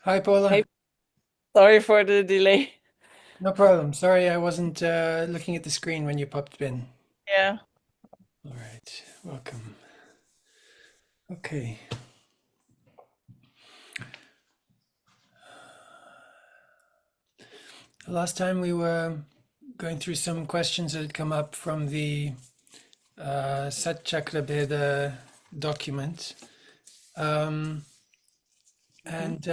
Hi, Hey, Paula. sorry for the delay. No problem. Sorry, I wasn't looking at the screen when you popped in. Yeah, All right, welcome. Okay. Last time we were going through some questions that had come up from the Sat Chakra Bheda document. Um, mhm. and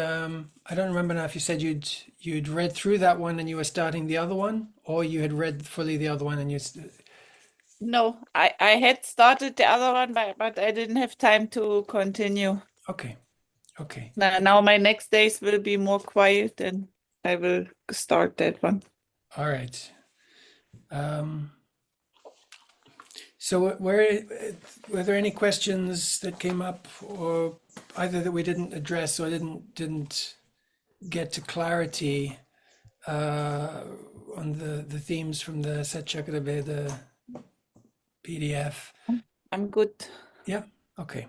I don't remember now if you said you'd read through that one and you were starting the other one, or you had read fully the other one and No, I had started the other one, but I didn't have time to continue. okay, okay. Now my next days will be more quiet and I will start that one. All right. Um, So were there any questions that came up, or either that we didn't address or didn't get to clarity uh, on the themes from the Satchakrabheda PDF? I'm good. Yeah. Okay.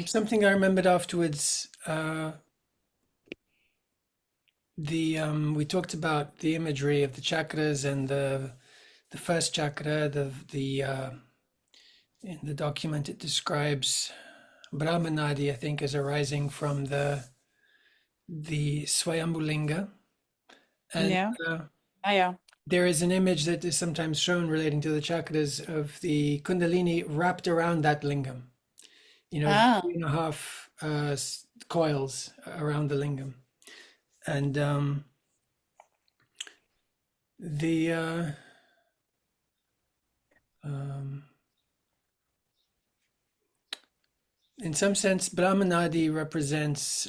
Something I remembered afterwards. The We talked about the imagery of the chakras and the first chakra. The In the document it describes Brahmanadi, I think, as arising from the Swayambhulinga. And Yeah. Ah, yeah. there is an image that is sometimes shown relating to the chakras of the Kundalini wrapped around that lingam. Ah, 3.5 coils around the lingam. And the um, in some sense, Brahmanadi represents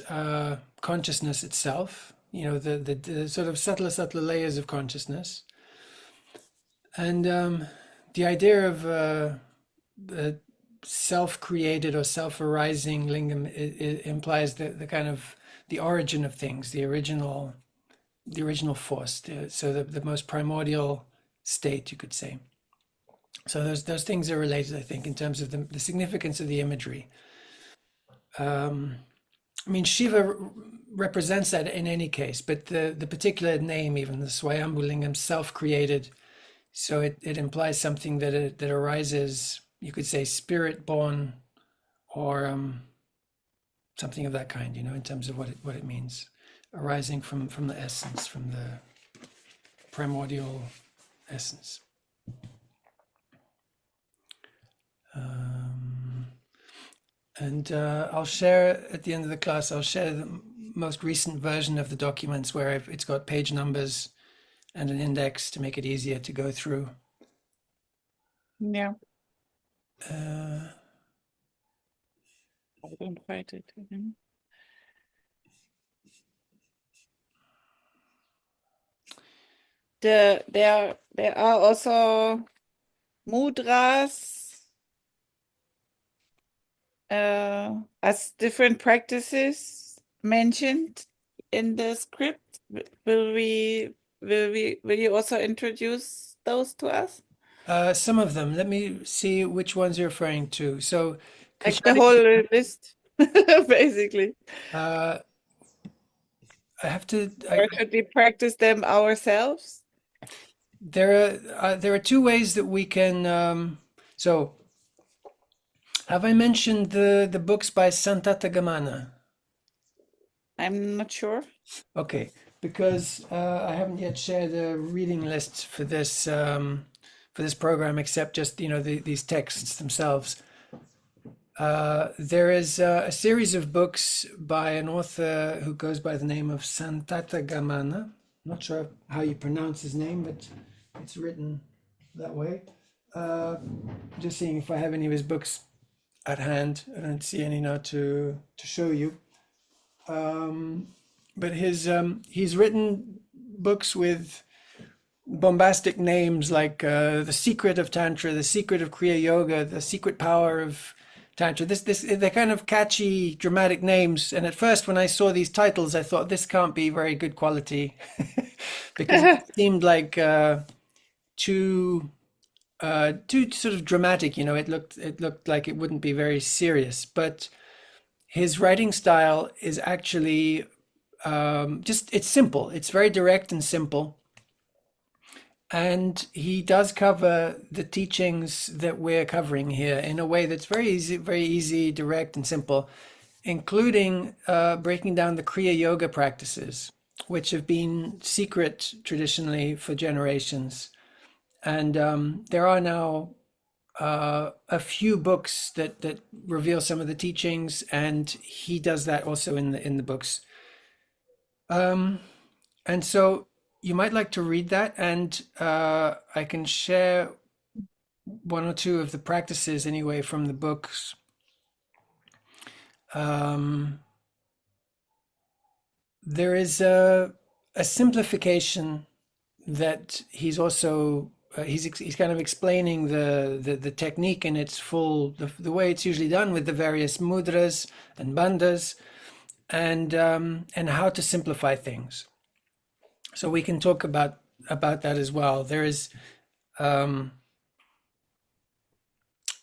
consciousness itself. The sort of subtler layers of consciousness. And the idea of the self-created or self-arising lingam it implies the kind of the origin of things, the original force, the most primordial state, you could say. So those things are related, I think, in terms of the significance of the imagery. Um, I mean, Shiva represents that in any case, but the particular name, even the Swayambhu Lingam, self-created. So it implies something that arises, you could say, spirit born, or something of that kind, in terms of what it means, arising from the essence, from the primordial essence. Um, and I'll share at the end of the class. I'll share the most recent version of the documents where it's got page numbers and an index to make it easier to go through. yeah. Uh, I don't fight it. Mhm. There are also mudras as different practices mentioned in the script. Will you also introduce those to us? some of them. Let me see which ones you're referring to. So, Like the Kashadi, whole list, basically. uh, I have to. Or should we practice them ourselves? There are two ways that we can. So, have I mentioned the books by Santatagamana? I'm not sure. Okay, because I haven't yet shared a reading list for this program, except just these texts themselves. There is a series of books by an author who goes by the name of Santatagamana. Not sure how you pronounce his name, but it's written that way. Uh, just seeing if I have any of his books at hand. I don't see any now to show you. Um, but he's written books with bombastic names like The Secret of Tantra, The Secret of Kriya Yoga, The Secret Power of Tantra. They're kind of catchy, dramatic names. And at first, when I saw these titles, I thought this can't be very good quality because it seemed like too sort of dramatic. It looked like it wouldn't be very serious. But his writing style is actually just it's simple. It's very direct and simple. And he does cover the teachings that we're covering here in a way that's very easy, direct, and simple, including breaking down the Kriya Yoga practices, which have been secret traditionally for generations. And there are now a few books that reveal some of the teachings, and he does that also in the books. Um, and so you might like to read that, and I can share one or two of the practices anyway from the books. Um, there is a simplification that he's also he's kind of explaining the technique in its full the way it's usually done with the various mudras and bandhas and how to simplify things. So we can talk about that as well. Um,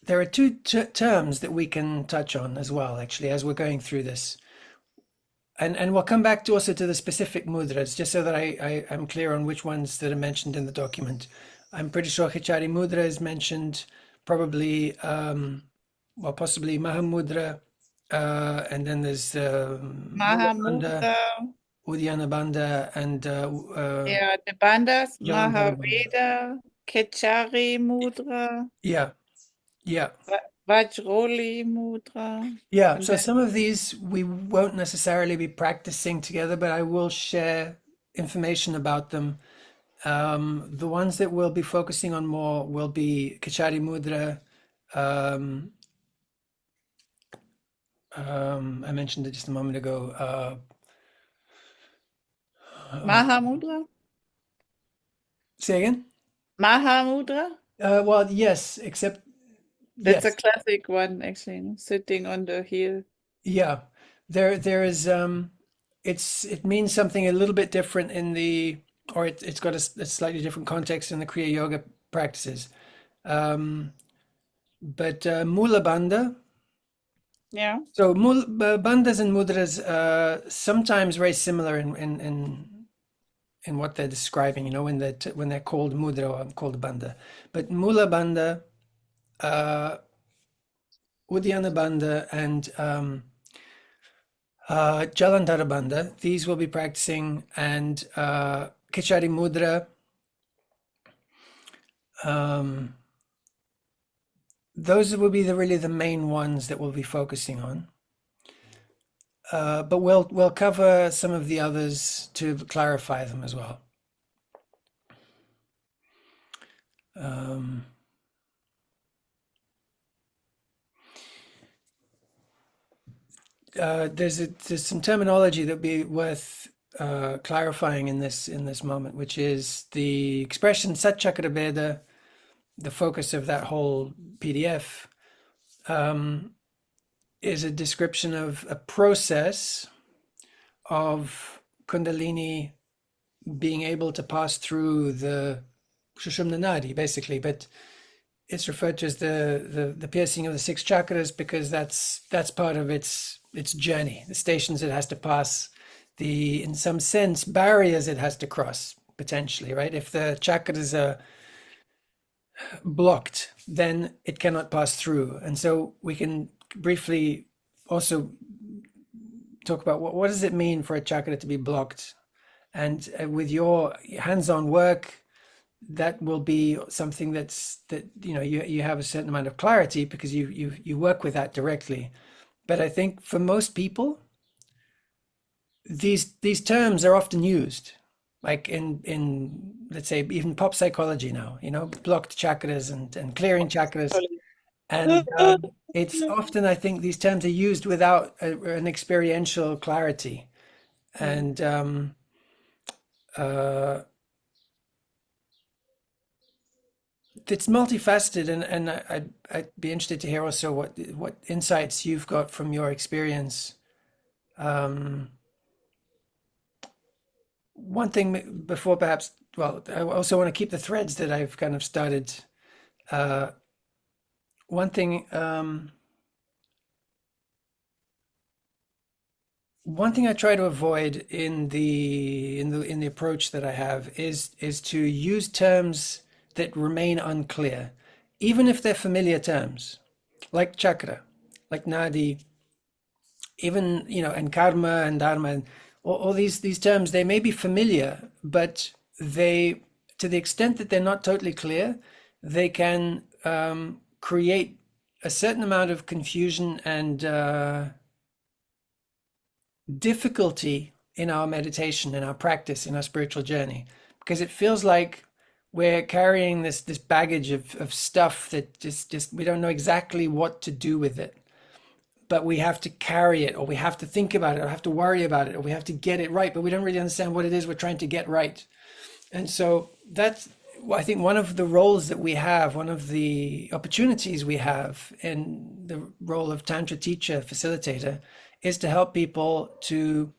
there are two terms that we can touch on as well, actually, as we're going through this. And we'll come back to also to the specific mudras, just so that I'm clear on which ones that are mentioned in the document. I'm pretty sure Khichari Mudra is mentioned, probably, well, possibly Mahamudra, and then there's Mula Bandha, Mahamudra, Uddiyana Bandha, and yeah, the Bandhas, Jalandhara Bandha. Mahaveda, Kechari Mudra, Yeah, yeah. Vajroli Mudra, Yeah, and so then some of these we won't necessarily be practicing together, but I will share information about them. The ones that we'll be focusing on more will be Kachari Mudra. Um, I mentioned it just a moment ago. Mahamudra, Say again? Mahamudra. Well, yes, except That's a yes, classic one, actually, no? Sitting on the heel. yeah. There is it means something a little bit different in the or it's got a slightly different context in the Kriya Yoga practices. Um, but Mula Bandha. Yeah. So bandhas and mudras sometimes very similar in what they're describing. You know, when they're called mudra or called bandha, but mula bandha, uh, uddiyana bandha, and jalandhara bandha. These we'll be practicing, and kichari mudra. Um, those will be really the main ones that we'll be focusing on. But we'll cover some of the others to clarify them as well. Um, there's some terminology that would be worth clarifying in this moment, which is the expression Sat Chakra Veda, the focus of that whole PDF, is a description of a process of Kundalini being able to pass through the Sushumna Nadi, basically, but it's referred to as the piercing of the six chakras because that's part of its journey, the stations it has to pass, the in some sense barriers it has to cross potentially, right? If the chakras are blocked, then it cannot pass through. And so we can briefly also talk about what does it mean for a chakra to be blocked, and with your hands-on work that will be something that you know you have a certain amount of clarity because you work with that directly. But I think for most people these terms are often used like in let's say even pop psychology now, you know, blocked chakras and clearing chakras, and it's often I think these terms are used without an experiential clarity, and uh, it's multifaceted, and I'd be interested to hear also what insights you've got from your experience. Um, one thing before perhaps, well, I also want to keep the threads that I've kind of started. Uh, one thing one thing I try to avoid in the approach that I have is to use terms that remain unclear, even if they're familiar terms, like chakra, like nadi, even and karma and dharma, and all these terms. They may be familiar, but they, to the extent that they're not totally clear, they can create a certain amount of confusion and difficulty in our meditation, in our practice, in our spiritual journey, because it feels like we're carrying this baggage of stuff that just we don't know exactly what to do with it, but we have to carry it, or we have to think about it, or have to worry about it, or we have to get it right, but we don't really understand what it is we're trying to get right. And so that's, I think, one of the roles that we have, one of the opportunities we have in the role of Tantra teacher, facilitator, is to help people to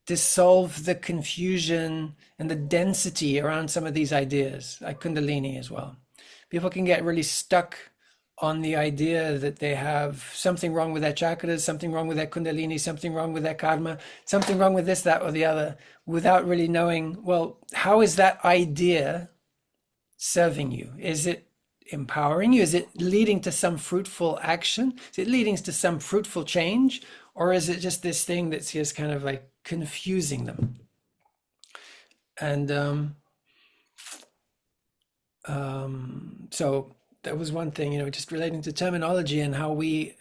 dissolve the confusion and the density around some of these ideas, like Kundalini as well. People can get really stuck on the idea that they have something wrong with their chakras, something wrong with their Kundalini, something wrong with their karma, something wrong with this, that, or the other, without really knowing, well, how is that idea serving you? Is it empowering you? Is it leading to some fruitful action? Is it leading to some fruitful change? Or is it just this thing that's just kind of like confusing them? And so that was one thing, just relating to terminology and how we,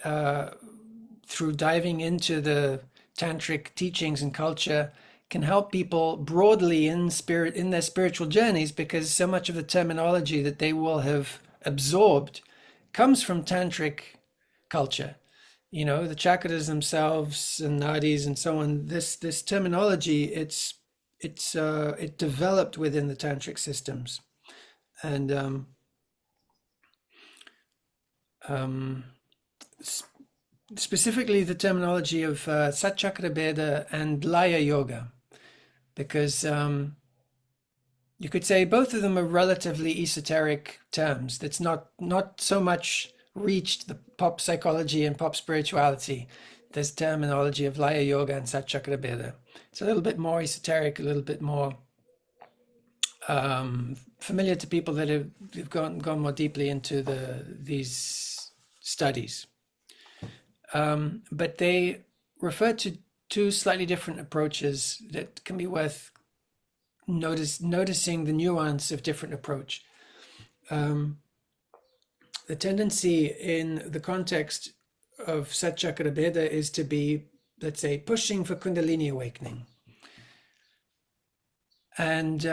through diving into the tantric teachings and culture, can help people broadly in spirit, in their spiritual journeys, because so much of the terminology that they will have absorbed comes from tantric culture. The chakras themselves and nadis and so on. This terminology, it developed within the tantric systems, and specifically the terminology of Satchakra Bheda and Laya Yoga, because you could say both of them are relatively esoteric terms that's not so much reached the pop psychology and pop spirituality. This terminology of Laya Yoga and Satchakra Bheda. It's a little bit more esoteric, a little bit more familiar to people that have gone more deeply into these studies. But they refer to two slightly different approaches that can be worth noticing the nuance of different approach. The tendency in the context of Satchakra Bheda is to be, let's say, pushing for Kundalini awakening and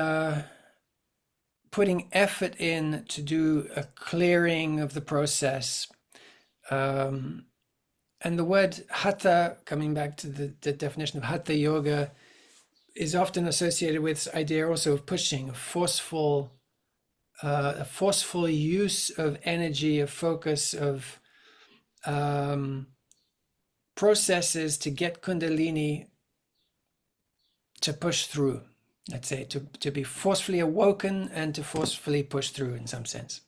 putting effort in to do a clearing of the process. And the word hatha, coming back to the definition of hatha yoga, is often associated with this idea also of pushing, a forceful use of energy, of focus, of processes to get Kundalini to push through, let's say, to be forcefully awoken and to forcefully push through in some sense.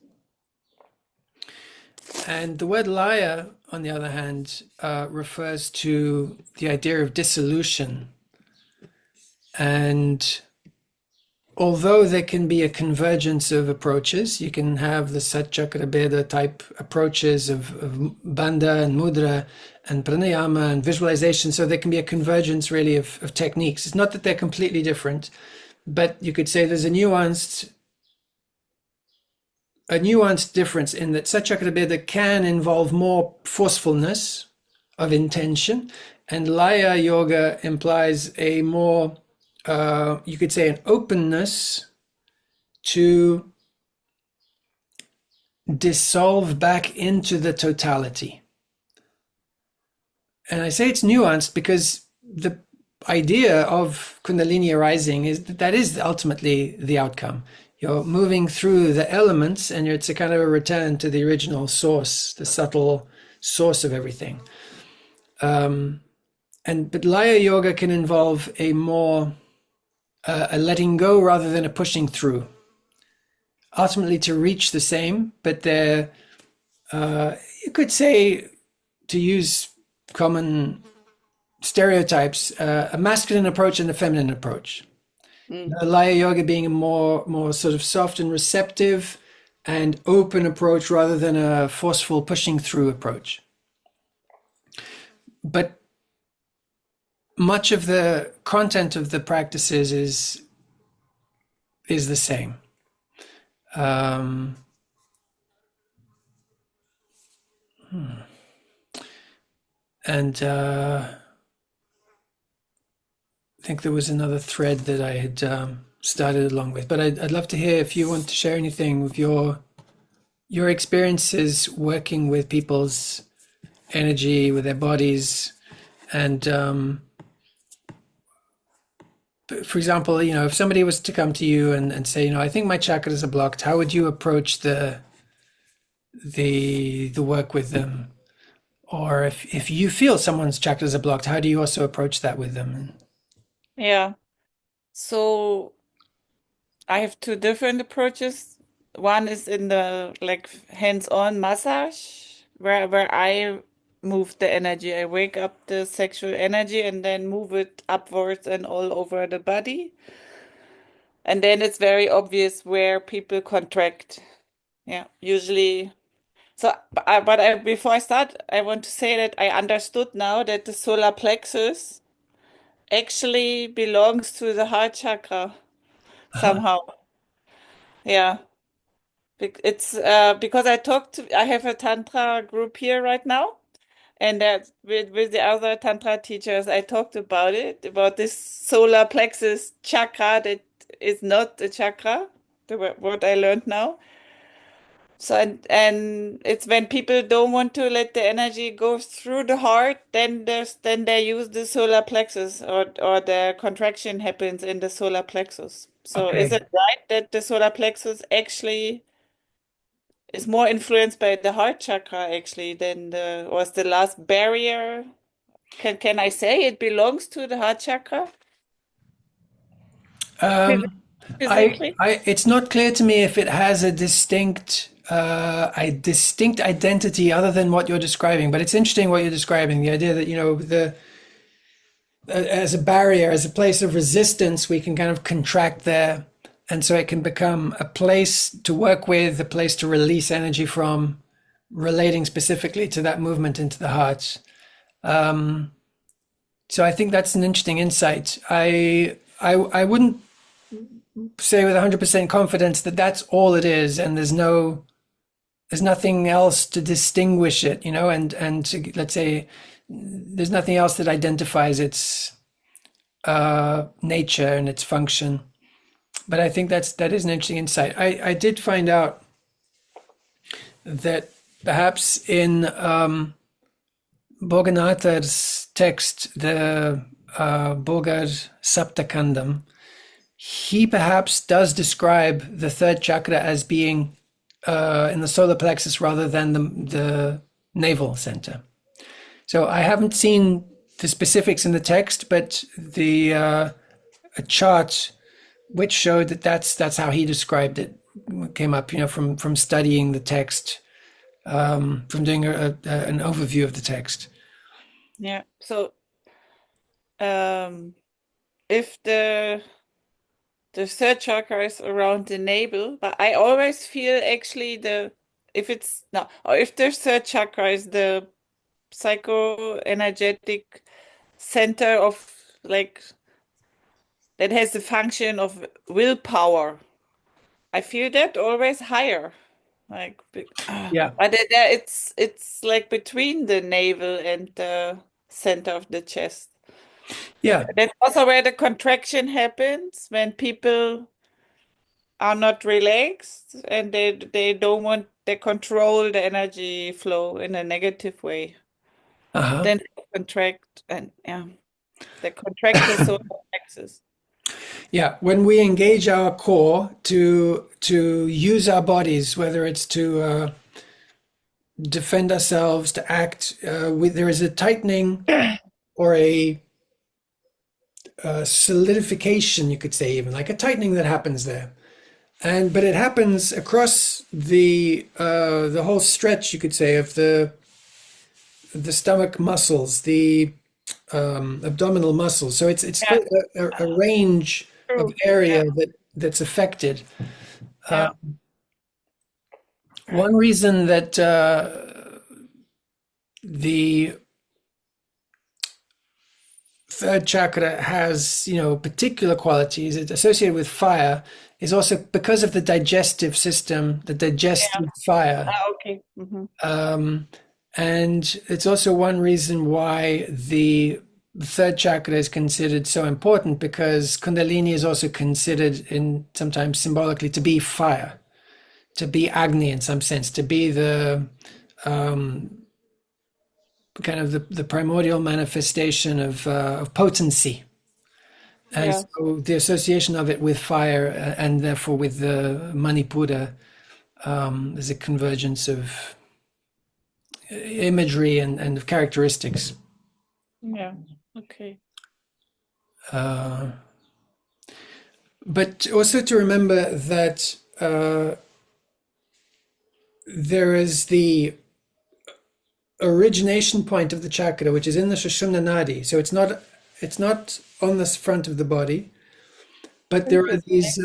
And the word Laya, on the other hand, refers to the idea of dissolution. And although there can be a convergence of approaches, you can have the Satchakra Bheda type approaches of Bandha and Mudra and Pranayama and visualization. So there can be a convergence really of techniques. It's not that they're completely different, but you could say there's a nuanced difference in that Satchakra Bheda can involve more forcefulness of intention, and Laya Yoga implies a more you could say an openness to dissolve back into the totality. And I say it's nuanced because the idea of Kundalini arising is that is ultimately the outcome. You're moving through the elements and it's a kind of a return to the original source, the subtle source of everything. But Laya Yoga can involve a more a letting go rather than a pushing through, ultimately to reach the same, but they're, you could say, to use common stereotypes, a masculine approach and a feminine approach. Mm. Laya yoga being a more sort of soft and receptive and open approach rather than a forceful pushing through approach. But much of the content of the practices is the same. Um, and I think there was another thread that I had started along with, but I'd love to hear if you want to share anything with your experiences working with people's energy, with their bodies, and for example, if somebody was to come to you and say, I think my chakras are blocked, how would you approach the work with them? Or if you feel someone's chakras are blocked, how do you also approach that with them? Yeah. So I have two different approaches. One is in the like hands-on massage, where I move the energy. I wake up the sexual energy and then move it upwards and all over the body. And then it's very obvious where people contract. Yeah, usually. So, before I start, I want to say that I understood now that the solar plexus actually belongs to the heart chakra Uh-huh. somehow. Yeah. It's because I have a Tantra group here right now, and that with the other Tantra teachers, I talked about it, about this solar plexus chakra that is not a chakra, what I learned now. So and it's when people don't want to let the energy go through the heart, then they use the solar plexus or the contraction happens in the solar plexus. So is Okay. it right that the solar plexus actually is more influenced by the heart chakra actually than the was the last barrier? Can I say it belongs to the heart chakra phys- Um, physically? it's not clear to me if it has a distinct identity other than what you're describing. But it's interesting what you're describing. The idea that as a barrier, as a place of resistance, we can kind of contract there, and so it can become a place to work with, a place to release energy from, relating specifically to that movement into the heart. So I think that's an interesting insight. I wouldn't say with 100% confidence that that's all it is, and there's nothing else to distinguish it, let's say there's nothing else that identifies its nature and its function. But I think that is an interesting insight. I did find out that perhaps in Bhoganathar's text, the Bhogar Saptakandam, he perhaps does describe the third chakra as being in the solar plexus rather than the navel center. So I haven't seen the specifics in the text, but the a chart which showed that that's how he described it came up, from studying the text, from doing an overview of the text. Yeah. So if the third chakra is around the navel, but I always feel actually if it's no or if the third chakra is the psycho-energetic center of like that has the function of willpower. I feel that always higher. Like Yeah, but it's like between the navel and the center of the chest. yeah, That's also where the contraction happens when people are not relaxed and they don't want they control the energy flow in a negative way. uh-huh. Then they contract and yeah, they contract the solar plexus. Yeah, when we engage our core to use our bodies, whether it's to defend ourselves, to act, there is a tightening or a solidification, you could say, even like a tightening that happens there. But it happens across the whole stretch, you could say, of the stomach muscles, the abdominal muscles. So it's Yeah, quite a range of true. Yeah, area that's affected. Uh, yeah, one reason that the third chakra has, particular qualities, it's associated with fire, is also because of the digestive system, the yeah. digestive fire. Okay. Hmm. Um, and it's also one reason why the third chakra is considered so important, because Kundalini is also considered in sometimes symbolically to be fire, to be Agni in some sense, to be the kind of the primordial manifestation of potency. And Yeah, so the association of it with fire and therefore with the Manipura, there's a convergence of imagery and of characteristics. yeah. Okay. Uh, but also to remember that there is the origination point of the chakra, which is in the Sushumna Nadi. So it's not on the front of the body, but there are Interesting. these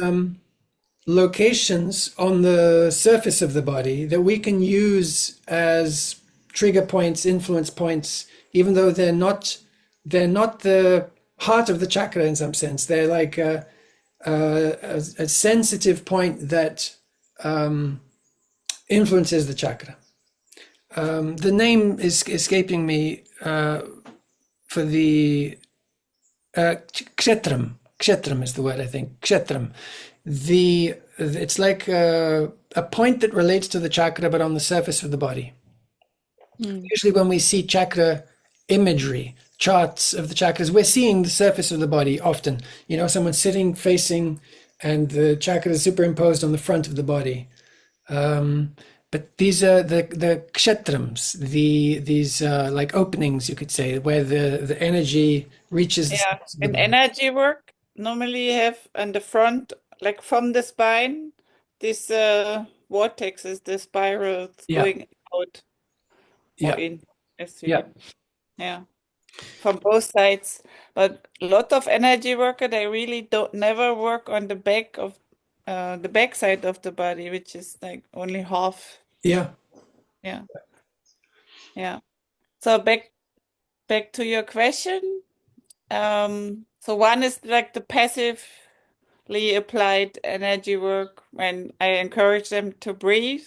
locations on the surface of the body that we can use as trigger points, influence points, even though they're not the heart of the chakra in some sense. They're like a sensitive point that influences the chakra. The name is escaping me for the kshetram. Kshetram is the word, I think. Kshetram. It's like a point that relates to the chakra, but on the surface of the body. Hmm. Usually, when we see chakra imagery, charts of the chakras, we're seeing the surface of the body often. Someone sitting, facing, and the chakra is superimposed on the front of the body. But these are the kshetrams, these like openings, you could say, where the energy reaches the Yeah. surface of the In body. energy work, normally you have on the front, like from the spine, this vortexes, the spirals Yeah, going out or yeah, in, as yeah, we, yeah, from both sides. But a lot of energy worker, they really don't never work on the back of the back side of the body, which is like only half. yeah. Yeah, yeah. So back to your question. So one is like the passively applied energy work when I encourage them to breathe,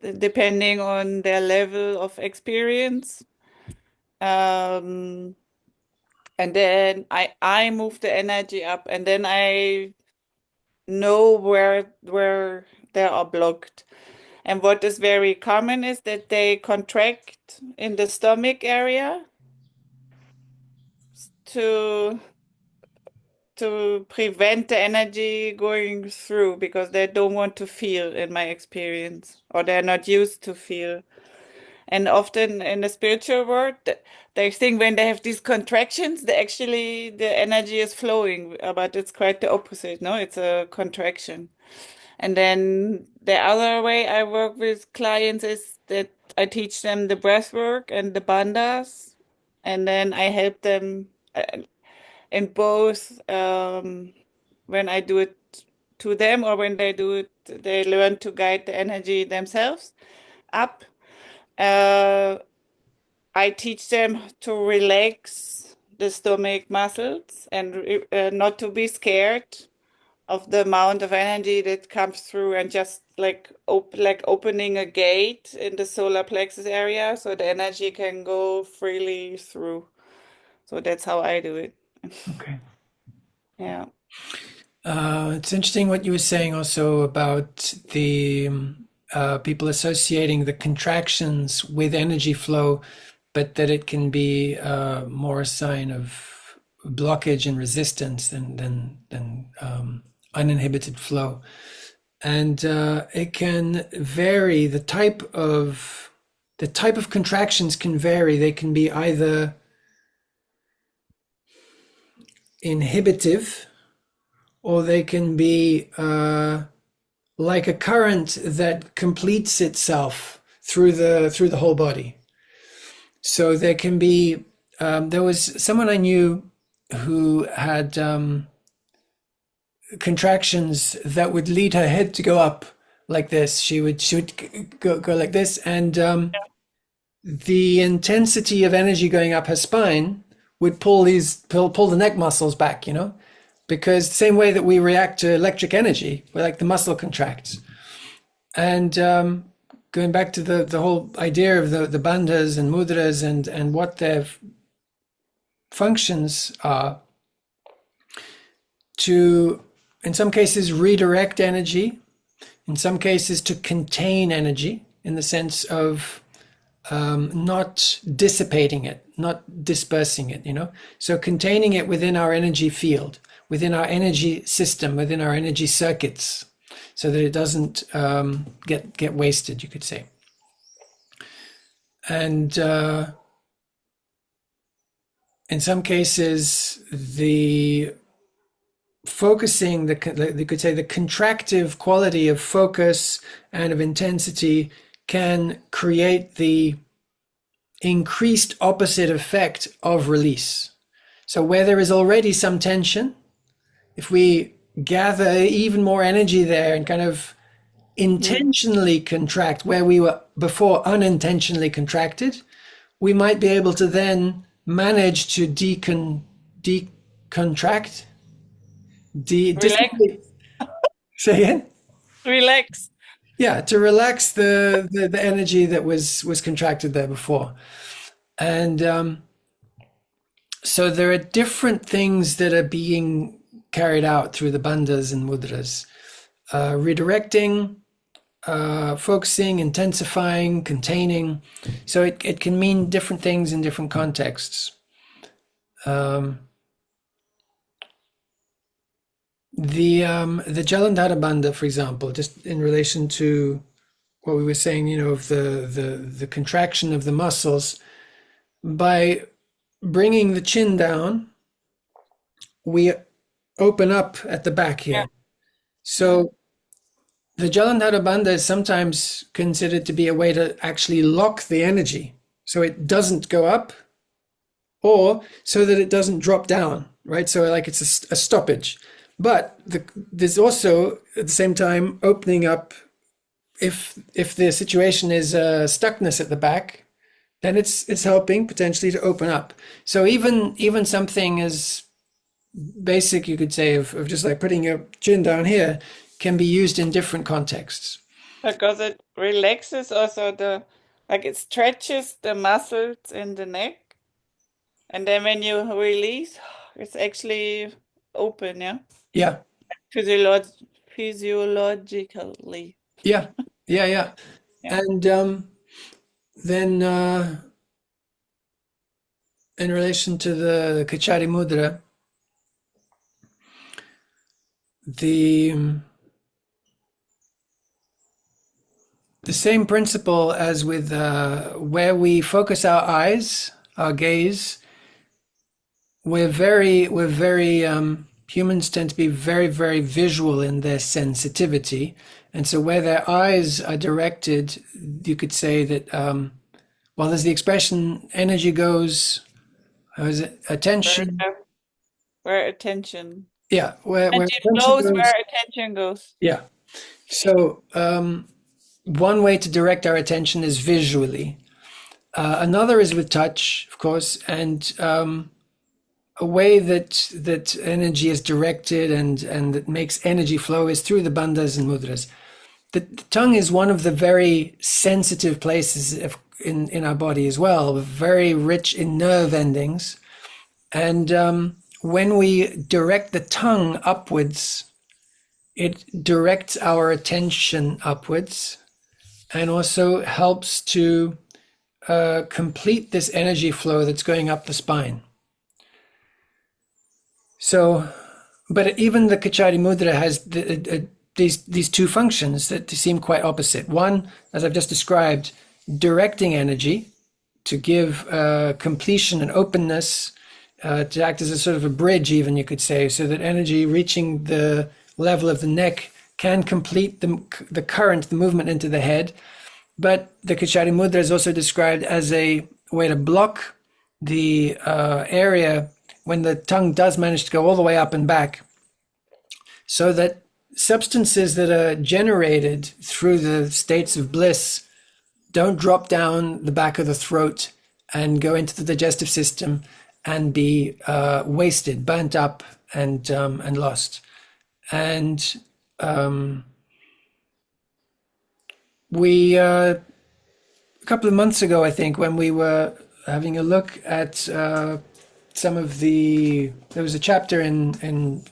depending on their level of experience. Um, and then I move the energy up, and then I know where they are blocked. And what is very common is that they contract in the stomach area to prevent the energy going through because they don't want to feel, in my experience, or they're not used to feel. And often in the spiritual world, they think when they have these contractions, the energy is flowing, but it's quite the opposite. No, it's a contraction. And then the other way I work with clients is that I teach them the breath work and the bandhas, and then I help them in both when I do it to them or when they do it, they learn to guide the energy themselves up. Uh, I teach them to relax the stomach muscles and not to be scared of the amount of energy that comes through and just like opening a gate in the solar plexus area so the energy can go freely through. So that's how I do it. Okay. Yeah. It's interesting what you were saying also about the people associating the contractions with energy flow, but that it can be more a sign of blockage and resistance than uninhibited flow. And it can vary. The type of contractions can vary. They can be either inhibitive, or they can be like a current that completes itself through the whole body. So there can be there was someone I knew who had contractions that would lead her head to go up like this. She would go like this, and the intensity of energy going up her spine would pull the neck muscles back, because the same way that we react to electric energy, where like the muscle contracts. And going back to the whole idea of the bandhas and mudras and what their functions are, to, in some cases, redirect energy, in some cases, to contain energy in the sense of not dissipating it, not dispersing it. So containing it within our energy field, within our energy system, within our energy circuits, so that it doesn't get wasted, you could say. And in some cases, the focusing, you could say the contractive quality of focus and of intensity can create the increased opposite effect of release. So where there is already some tension, if we gather even more energy there and kind of intentionally contract where we were before unintentionally contracted, we might be able to then manage to decontract, Relax. say again? Relax. Yeah, to relax the energy that was contracted there before. And so there are different things that are being carried out through the bandhas and mudras. Redirecting, focusing, intensifying, containing. So it can mean different things in different contexts. The Jalandhara Bandha, for example, just in relation to what we were saying, of the contraction of the muscles, by bringing the chin down, we open up at the back here. Yeah. So the Jalandhara Bandha is sometimes considered to be a way to actually lock the energy so it doesn't go up, or so that it doesn't drop down, right? So like it's a stoppage. But there's also at the same time opening up. If the situation is stuckness at the back, then it's helping potentially to open up. So even something as basic, you could say, of just like putting your chin down here, can be used in different contexts. Because it relaxes also it stretches the muscles in the neck. And then when you release, it's actually open, yeah? Yeah. Physiologically. Yeah. Yeah. And then in relation to the Kachari Mudra, the same principle as with where we focus our eyes, our gaze. We're very humans tend to be very, very visual in their sensitivity. And so where their eyes are directed, you could say that, well, there's the expression, energy goes, how is it? Attention. Where attention. Yeah. Where Attention attention goes, goes. where attention goes. Yeah. So one way to direct our attention is visually. Another is with touch, of course, and a way that energy is directed and that makes energy flow is through the bandhas and mudras. The tongue is one of the very sensitive places in our body as well, very rich in nerve endings. And when we direct the tongue upwards, it directs our attention upwards and also helps to complete this energy flow that's going up the spine. So, but even the Kachari Mudra has these two functions that seem quite opposite. One, as I've just described, directing energy to give completion and openness, to act as a sort of a bridge, even you could say, so that energy reaching the level of the neck can complete the current, the movement into the head. But the Kachari Mudra is also described as a way to block the area when the tongue does manage to go all the way up and back, so that substances that are generated through the states of bliss don't drop down the back of the throat and go into the digestive system and be wasted, burnt up, and lost. And we a couple of months ago, I think, when we were having a look at some of there was a chapter in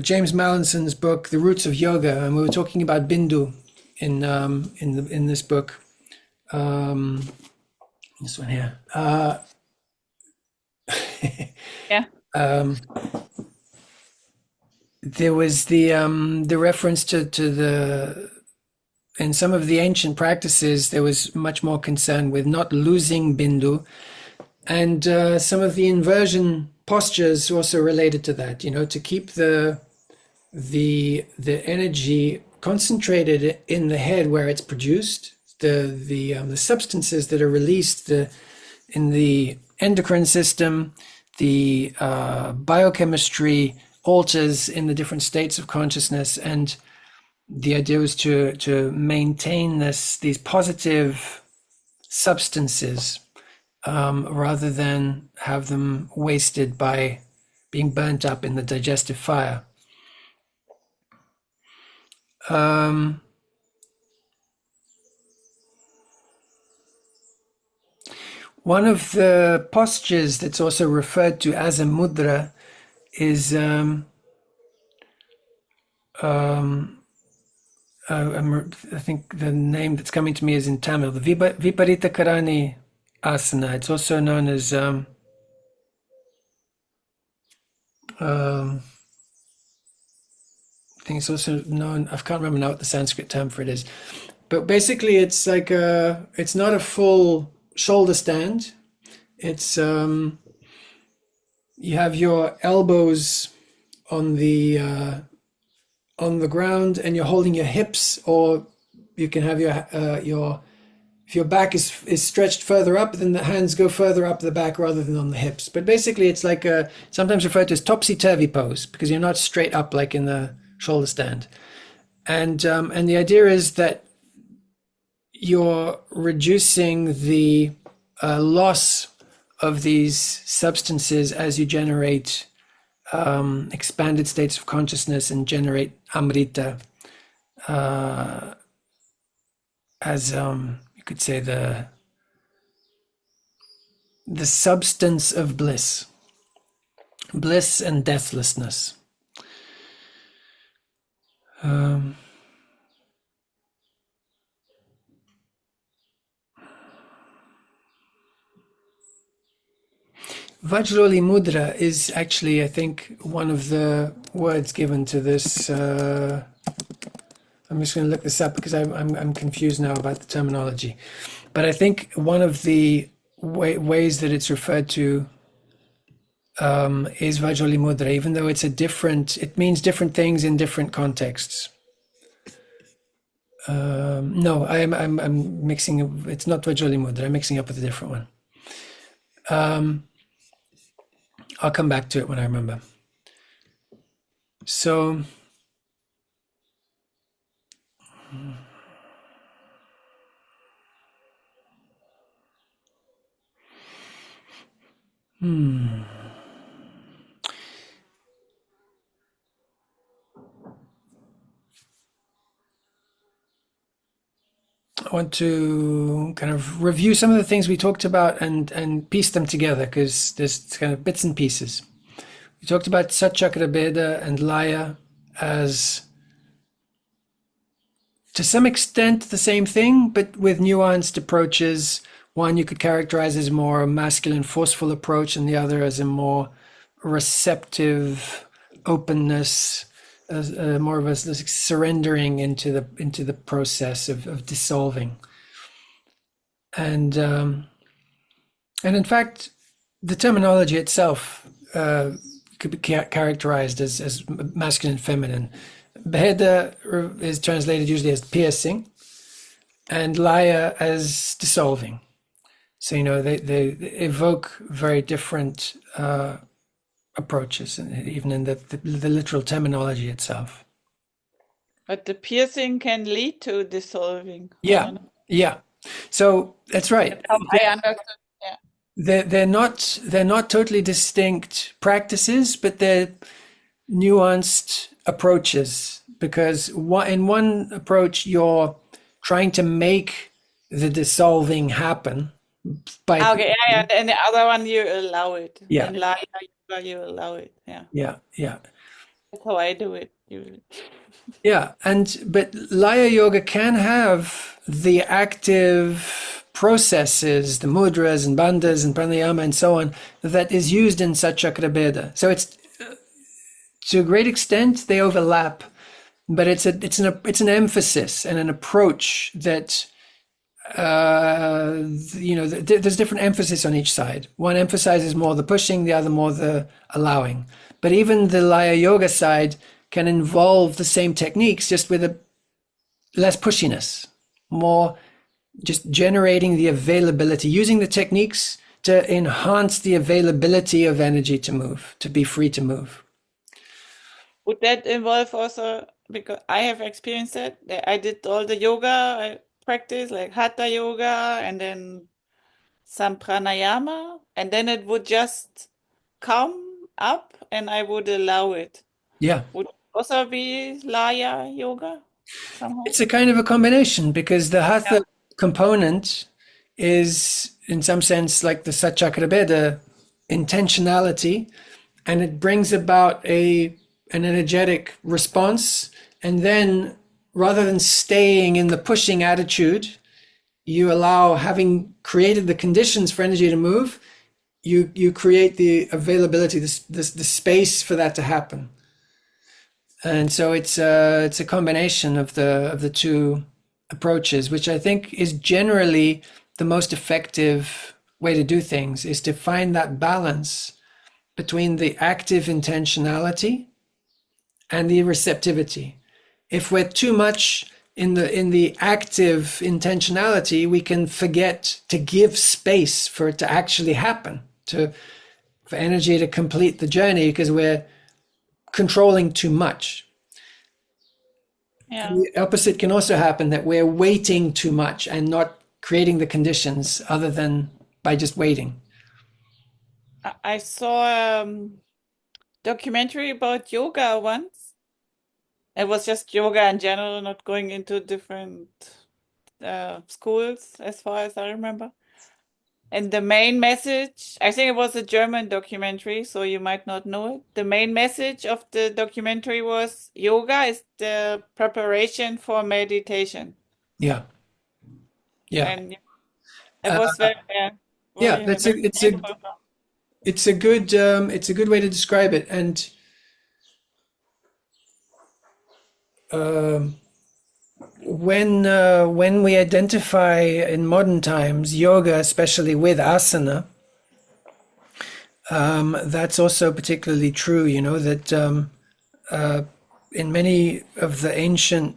James Mallinson's book, The Roots of Yoga, and we were talking about Bindu in this book. This one here. Yeah. There was the reference to the in some of the ancient practices there was much more concern with not losing Bindu, and some of the inversion postures also related to that. To keep the energy concentrated in the head where it's produced, the substances that are released in the endocrine system, the biochemistry alters in the different states of consciousness, and the idea was to maintain these positive substances rather than have them wasted by being burnt up in the digestive fire. One of the postures that's also referred to as a mudra is I think the name that's coming to me is in Tamil, the Viparita Karani Asana. It's also known as I think it's also known, I can't remember now what the Sanskrit term for it is, but basically it's like it's not a full shoulder stand. It's you have your elbows on the ground and you're holding your hips, or you can have your if your back is stretched further up, then the hands go further up the back rather than on the hips. But basically it's like sometimes referred to as topsy-turvy pose, because you're not straight up like in the shoulder stand. And the idea is that you're reducing the loss of these substances as you generate expanded states of consciousness and generate amrita, as you could say the substance of bliss and deathlessness. Vajroli Mudra is actually, I think, one of the words given to this. I'm just going to look this up because I'm confused now about the terminology. But I think one of the ways that it's referred to is Vajroli Mudra, even though it means different things in different contexts. No, I'm mixing. It's not Vajroli Mudra. I'm mixing up with a different one. I'll come back to it when I remember. So, I want to kind of review some of the things we talked about and piece them together, because there's kind of bits and pieces. We talked about Satchakrabheda and Laya as, to some extent, the same thing, but with nuanced approaches. One you could characterize as more masculine, forceful approach, and the other as a more receptive openness, more of a surrendering into the process of dissolving. And in fact, the terminology itself could be characterized as masculine and feminine. Bheda is translated usually as piercing, and Laya as dissolving. So, they evoke very different approaches, and even in the literal terminology itself. But the piercing can lead to dissolving, Yeah, or not? yeah. So that's right. That's how I understood. Yeah. They're not totally distinct practices, but they're nuanced approaches, because in one approach you're trying to make the dissolving happen by Okay, yeah, yeah. And the other one you allow it. yeah, In Laya Yoga you allow it. Yeah. yeah, yeah, That's how I do it usually. yeah. But Laya Yoga can have the active processes, the mudras and bandhas and pranayama and so on, that is used in Satchakrabheda. So it's, to a great extent, they overlap, but it's an emphasis and an approach that there's different emphasis on each side. One emphasizes more the pushing, the other more the allowing. But even the Laya Yoga side can involve the same techniques, just with a less pushiness, more just generating the availability, using the techniques to enhance the availability of energy to move, to be free to move. Would that involve also, because I have experienced that I did all the yoga I practice, like hatha yoga and then some pranayama, and then it would just come up and I would allow it. Yeah. Would it also be Laya yoga somehow? It's a kind of a combination, because the Yeah. hatha component is, in some sense, like the Satchakrabheda intentionality, and it brings about an energetic response. And then, rather than staying in the pushing attitude, you allow, having created the conditions for energy to move, you create the availability, the space for that to happen. And so it's a combination of the two approaches, which I think is generally the most effective way to do things, is to find that balance between the active intentionality and the receptivity. If we're too much in the active intentionality, we can forget to give space for it to actually happen, for energy to complete the journey, because we're controlling too much. Yeah. And the opposite can also happen, that we're waiting too much and not creating the conditions other than by just waiting. I saw documentary about yoga once. It was just yoga in general, not going into different schools, as far as I remember. And the main message, I think it was a German documentary, so you might not know it. The main message of the documentary was yoga is the preparation for meditation. Yeah, yeah, And it was very, yeah. very, That's very a it's a painful. it's a good way to describe it. And um, when we identify in modern times yoga, especially with asana, that's also particularly true. That in many of the ancient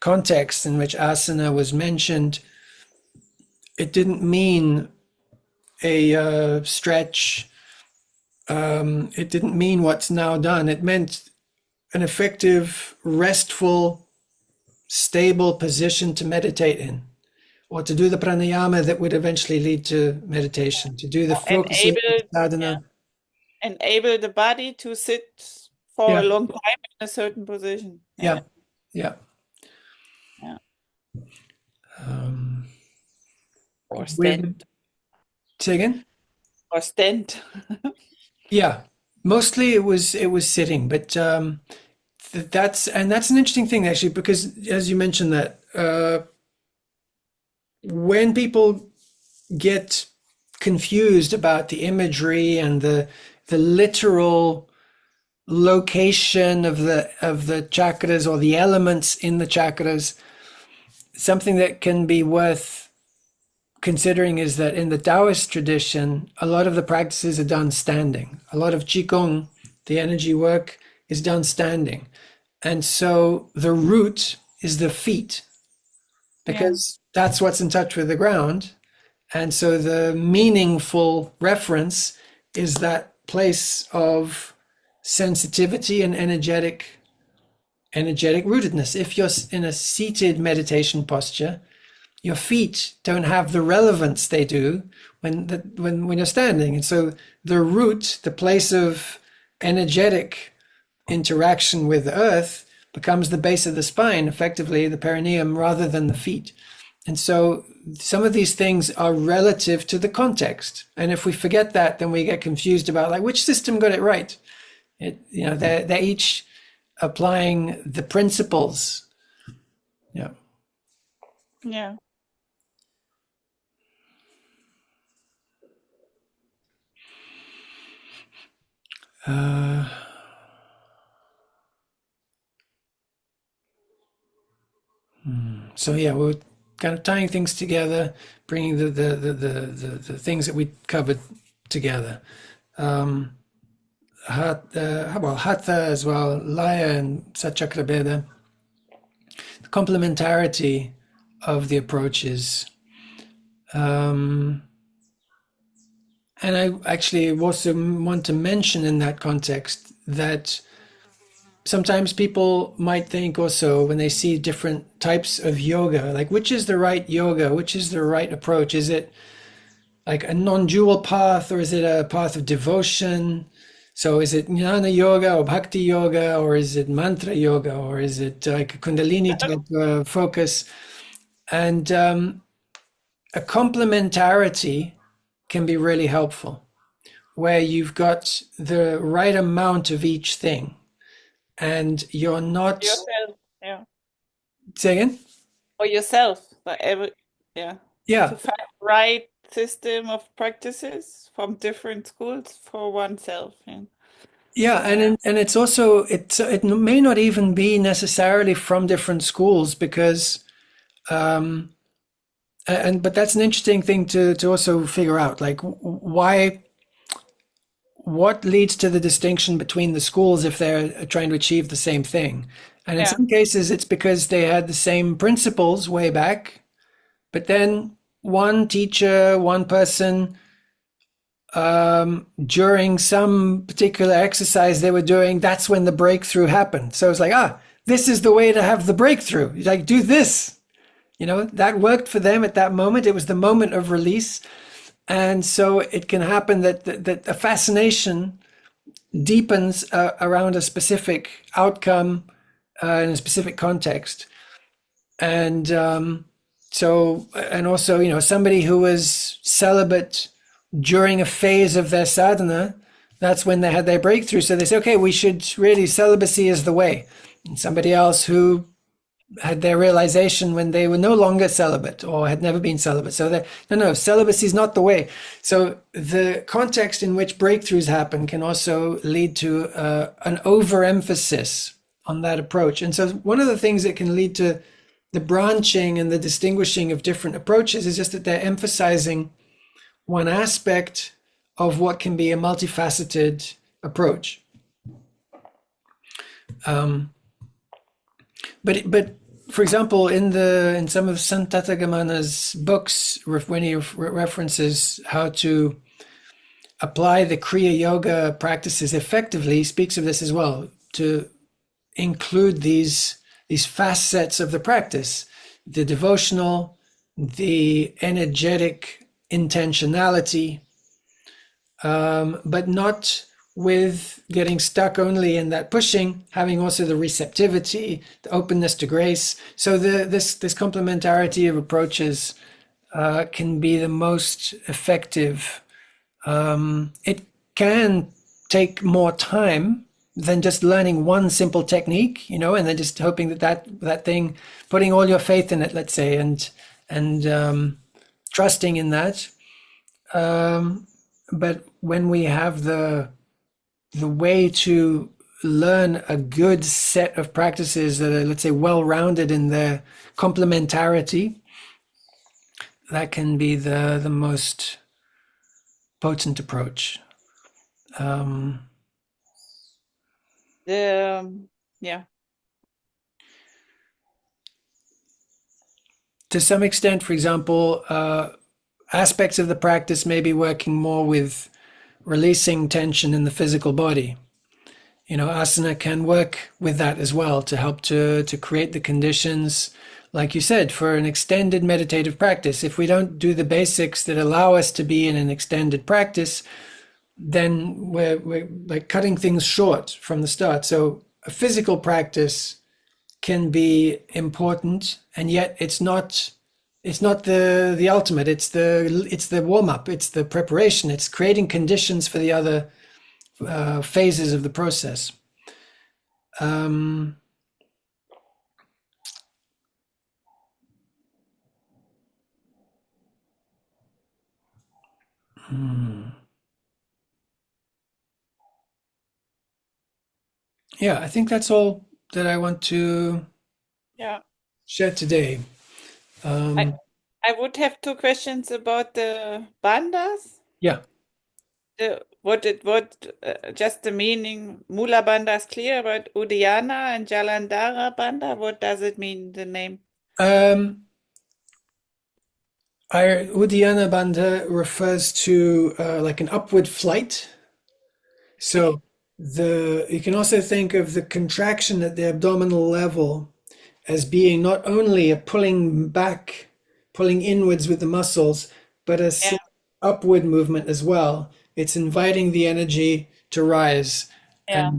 contexts in which asana was mentioned, it didn't mean a stretch. It didn't mean what's now done. It meant an effective, restful, stable position to meditate in, or to do the pranayama that would eventually lead to meditation, to do the focusing Enable, yeah, sadhana. enable the body to sit for Yeah, a long time in a certain position. yeah, Yeah, yeah. yeah. Um, Or with stand, say again? or stand. Yeah, mostly it was sitting, but that's an interesting thing, actually, because as you mentioned, that when people get confused about the imagery and the literal location of the chakras, or the elements in the chakras, something that can be worth considering is that in the Taoist tradition, a lot of the practices are done standing. A lot of Qigong, the energy work, is done standing. And so the root is the feet, Yeah, because that's what's in touch with the ground. And so the meaningful reference is that place of sensitivity and energetic rootedness. If you're in a seated meditation posture, your feet don't have the relevance they do when you're standing. And so the root, the place of energetic interaction with the earth, becomes the base of the spine, effectively the perineum, rather than the feet. And so some of these things are relative to the context. And if we forget that, then we get confused about like which system got it right. They're each applying the principles. Yeah. Yeah. Uh, so yeah, we're kind of tying things together, bringing the things that we covered together. Hatha as well, Laya and Satchakrabeda. The complementarity of the approaches. And I actually also want to mention in that context that sometimes people might think also when they see different types of yoga, like which is the right yoga, which is the right approach? Is it like a non-dual path or is it a path of devotion? So is it jnana yoga or bhakti yoga or is it mantra yoga or is it like a kundalini type focus? And a complementarity can be really helpful where you've got the right amount of each thing and you're not Yourself. Yeah. saying, For yourself. Like yeah. To yeah, find the right system of practices from different schools for oneself. Yeah. yeah, and it's also it may not even be necessarily from different schools because and but that's an interesting thing to also figure out like why what leads to the distinction between the schools if they're trying to achieve the same thing. And in Yeah. some cases it's because they had the same principles way back, but then one teacher, one person during some particular exercise they were doing, that's when the breakthrough happened. So it's like, this is the way to have the breakthrough. Like, do this. That worked for them at that moment. It was the moment of release. And so it can happen that a fascination deepens around a specific outcome in a specific context. And and also, somebody who was celibate during a phase of their sadhana, that's when they had their breakthrough. So they say, okay, we should really, celibacy is the way. And somebody else who had their realization when they were no longer celibate or had never been celibate. So no, celibacy is not the way. So the context in which breakthroughs happen can also lead to an overemphasis on that approach. And so one of the things that can lead to the branching and the distinguishing of different approaches is just that they're emphasizing one aspect of what can be a multifaceted approach. But for example, in some of Santattagamana's books, when he references how to apply the Kriya Yoga practices effectively, he speaks of this as well, to include these facets of the practice, the devotional, the energetic intentionality, but not with getting stuck only in that pushing, having also the receptivity, the openness to grace. So this complementarity of approaches can be the most effective. It can take more time than just learning one simple technique, and then just hoping that thing, putting all your faith in it, let's say, and trusting in that. But when we have the way to learn a good set of practices that are, let's say, well-rounded in their complementarity, that can be the most potent approach. Yeah. To some extent, for example, aspects of the practice may be working more with releasing tension in the physical body. Asana can work with that as well to help to create the conditions, like you said, for an extended meditative practice. If we don't do the basics that allow us to be in an extended practice, then we're like cutting things short from the start. So a physical practice can be important, and yet it's not the ultimate. It's the warm up. It's the preparation. It's creating conditions for the other phases of the process. Um, yeah, I think that's all that I want to Yeah. share today. I Um, I would have two questions about the bandhas. yeah. Just the meaning. Mula bandha is clear, but Udayana and Jalandhara bandha, what does it mean, the name? Um, our Uddiyana Bandha refers to like an upward flight. Okay. So you can also think of the contraction at the abdominal level as being not only a pulling back, pulling inwards with the muscles, but a Yeah, slight upward movement as well. It's inviting the energy to rise yeah.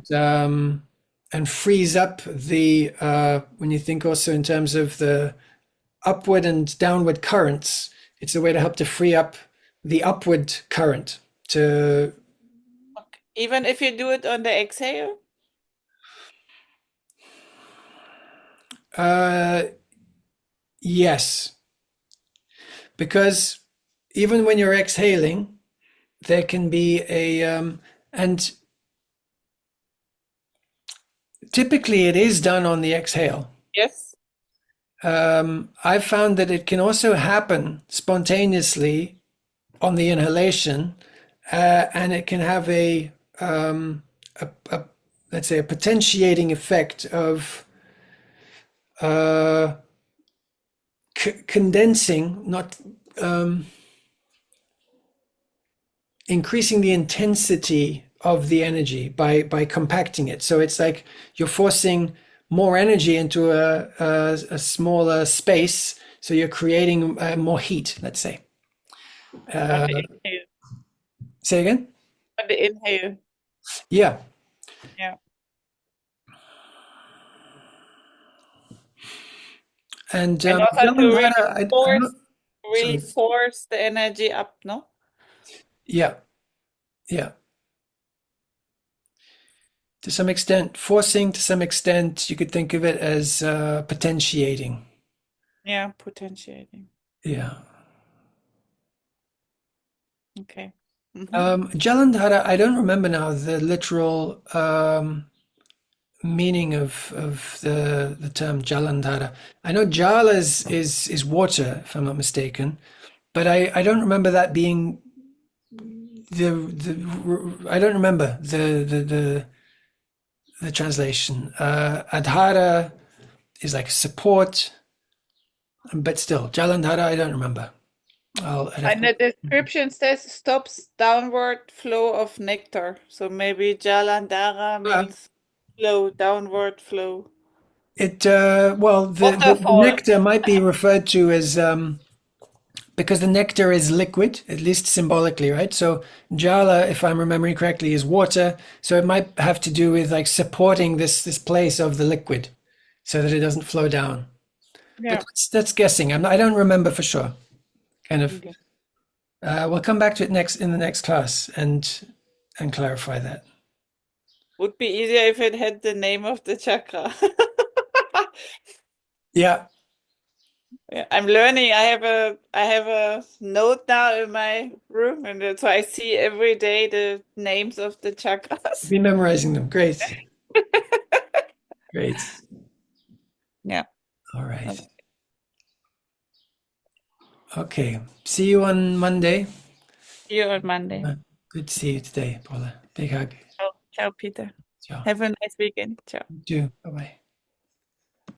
and frees up the when you think also in terms of the upward and downward currents, it's a way to help to free up the upward current to Okay. Even if you do it on the exhale? uh yes, because even when you're exhaling, there can be and typically it is done on the exhale. Yes. I've found that it can also happen spontaneously on the inhalation, and it can have a let's say a potentiating effect of uh, condensing, not increasing the intensity of the energy by compacting it. So it's like you're forcing more energy into a smaller space. So you're creating more heat, let's say. On Uh, the inhale. say again? On the inhale. Yeah. Yeah. And And also to Jalandhara, I'm not, really sorry. force the energy up, no? Yeah, yeah. To some extent, forcing, to some extent, you could think of it as potentiating. Yeah, potentiating. Yeah. Okay. Hmm. Jalandhara, I don't remember now the literal meaning of the term Jalandhara. I know Jala is water, if I'm not mistaken, but I don't remember that being the I don't remember the translation. Adhara is like support, but still Jalandhara I don't remember. I'd have And to. the description says stops downward flow of nectar. So maybe Jalandhara Uh, means flow, downward flow. it well the Waterfall. nectar might be referred to as because the nectar is liquid, at least symbolically, right? So jala, if I'm remembering correctly, is water. So it might have to do with like supporting this place of the liquid, so that it doesn't flow down. But Yeah. that's guessing. I don't remember for sure. Kind of. Okay. We'll come back to it next in the next class and clarify that. Would be easier if it had the name of the chakra. Yeah, Yeah, I'm learning. I have a note now in my room, and so I see every day the names of the chakras. be memorizing them. Great, great. Yeah. All right. Okay. Okay. See you on Monday. See you on Monday. Uh, Good to see you today, Paula. Big hug. Ciao, ciao, Peter. Ciao. Have a nice weekend. Ciao. You too. Bye bye.